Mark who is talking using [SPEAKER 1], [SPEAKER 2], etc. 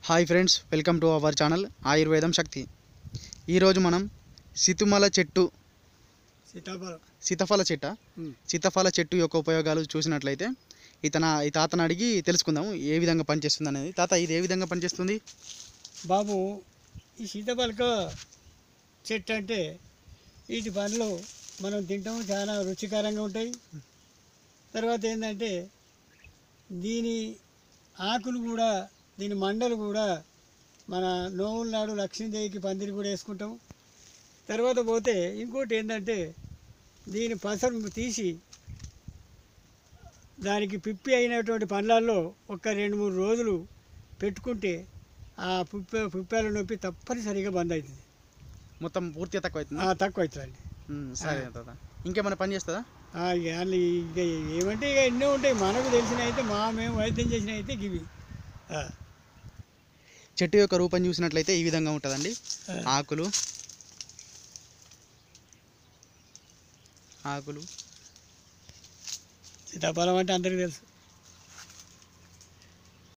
[SPEAKER 1] Hi friends, welcome to our channel ఆయుర్వేదం శక్తి. ఈరోజు మనం సితుమల చెట్టు సీతాఫల చెట్టు యొక్క ఉపయోగాలు చూసినట్లయితే ఈ తాతను అడిగి తెలుసుకుందాము ఏ విధంగా పనిచేస్తుంది అనేది. తాత, ఇది ఏ విధంగా పనిచేస్తుంది?
[SPEAKER 2] బాబు, ఈ సీతాఫలక చెట్టు అంటే వీటి పండ్లు మనం తింటాము, చాలా రుచికరంగా ఉంటాయి. తర్వాత ఏంటంటే దీని ఆకులు కూడా, దీని మండలు కూడా మన నోవుల నాడు లక్ష్మీదేవికి పందిరి కూడా వేసుకుంటాం. తర్వాత పోతే ఇంకోటి ఏంటంటే దీని పసరు తీసి దానికి పిప్పి అయినటువంటి పండ్లల్లో ఒక 2-3 రోజులు పెట్టుకుంటే ఆ పిప్పాల నొప్పి తప్పనిసరిగా బంద్ అవుతుంది.
[SPEAKER 1] మొత్తం పూర్తిగా తక్కువ అవుతుంది?
[SPEAKER 2] తక్కువ అవుతుందండి.
[SPEAKER 1] సరే తాత, ఇంకేమైనా పని చేస్తుందా?
[SPEAKER 2] ఇక ఏమంటే ఇక ఎన్నో ఉంటాయి మనకు తెలిసిన అయితే, మేము వైద్యం చేసిన అయితే ఇవి.
[SPEAKER 1] చెట్టు యొక్క రూపం చూసినట్లయితే ఈ విధంగా ఉంటుందండి. ఆకులు
[SPEAKER 2] సీతాఫలం అంటే అందరికీ తెలుసు.